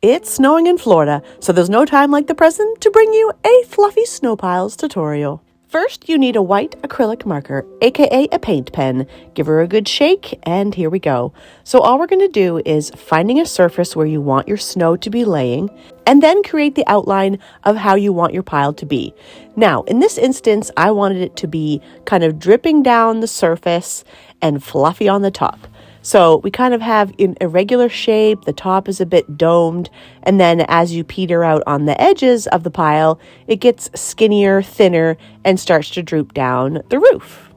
It's snowing in Florida, so there's no time like the present to bring you a fluffy snow piles tutorial. First, you need a white acrylic marker, aka a paint pen. Give her a good shake, and here we go. So all we're going to do is finding a surface where you want your snow to be laying, and then create the outline of how you want your pile to be. Now, in this instance, I wanted it to be kind of dripping down the surface and fluffy on the top. So we kind of have an irregular shape, the top is a bit domed, and then as you peter out on the edges of the pile, it gets skinnier, thinner, and starts to droop down the roof.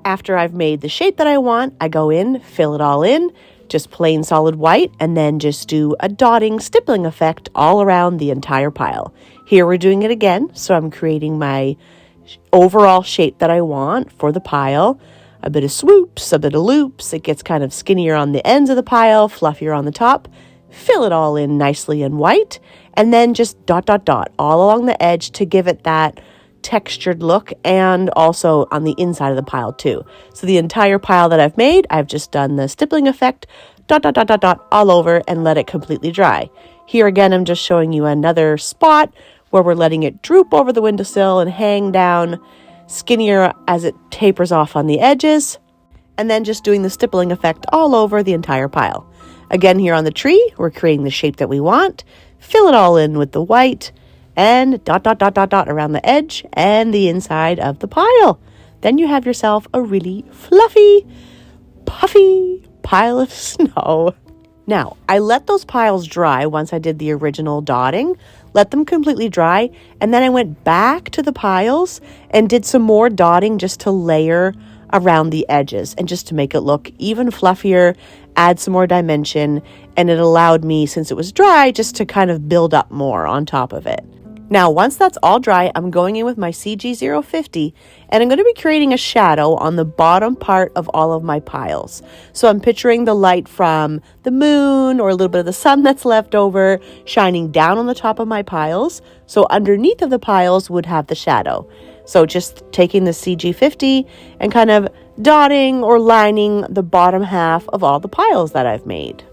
After I've made the shape that I want, I go in, fill it all in, just plain solid white, and then just do a dotting, stippling effect all around the entire pile. Here we're doing it again, so I'm creating my overall shape that I want for the pile. A bit of swoops, a bit of loops. It gets kind of skinnier on the ends of the pile, fluffier on the top. Fill it all in nicely in white, and then just dot, dot, dot all along the edge to give it that textured look, and also on the inside of the pile too. So the entire pile that I've made, I've just done the stippling effect, dot, dot, dot, dot, dot all over, and let it completely dry. Here again, I'm just showing you another spot where we're letting it droop over the windowsill and hang down, skinnier as it tapers off on the edges, and then just doing the stippling effect all over the entire pile. Again, here on the tree, we're creating the shape that we want, fill it all in with the white, and dot, dot, dot, dot, dot around the edge and the inside of the pile. Then you have yourself a really fluffy, puffy pile of snow. Now, I let those piles dry once I did the original dotting, let them completely dry, and then I went back to the piles and did some more dotting just to layer around the edges and just to make it look even fluffier, add some more dimension, and it allowed me, since it was dry, just to kind of build up more on top of it. Now, once that's all dry, I'm going in with my CG050, and I'm going to be creating a shadow on the bottom part of all of my piles. So I'm picturing the light from the moon or a little bit of the sun that's left over shining down on the top of my piles. So underneath of the piles would have the shadow. So just taking the CG50 and kind of dotting or lining the bottom half of all the piles that I've made.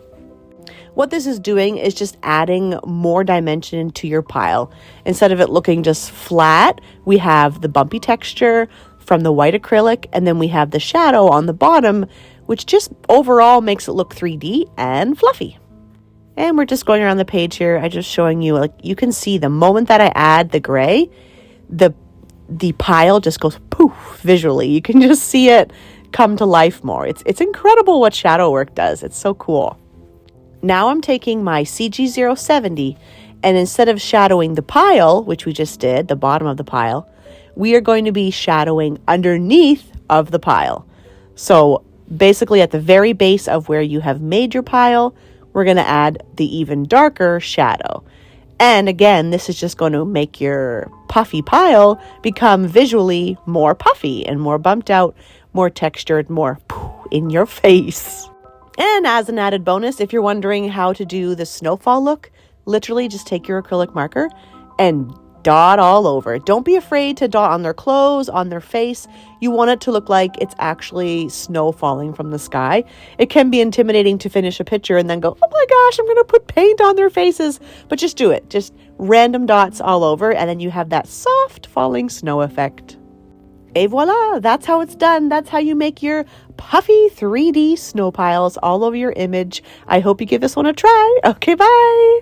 What this is doing is just adding more dimension to your pile. Instead of it looking just flat, we have the bumpy texture from the white acrylic, and then we have the shadow on the bottom, which just overall makes it look 3D and fluffy. And we're just going around the page here. I'm just showing you, like, you can see the moment that I add the gray, the pile just goes poof visually. You can just see it come to life more. It's incredible what shadow work does. It's so cool. Now I'm taking my CG070, and instead of shadowing the pile, which we just did, the bottom of the pile, we are going to be shadowing underneath of the pile. So basically at the very base of where you have made your pile, we're going to add the even darker shadow. And again, this is just going to make your puffy pile become visually more puffy and more bumped out, more textured, more in your face. And as an added bonus, if you're wondering how to do the snowfall look, literally just take your acrylic marker and dot all over. Don't be afraid to dot on their clothes, on their face. You want it to look like it's actually snow falling from the sky. It can be intimidating to finish a picture and then go, oh my gosh, I'm going to put paint on their faces. But just do it. Just random dots all over, and then you have that soft falling snow effect. Et voila, that's how it's done. That's how you make your puffy 3D snow piles all over your image. I hope you give this one a try. Okay, bye.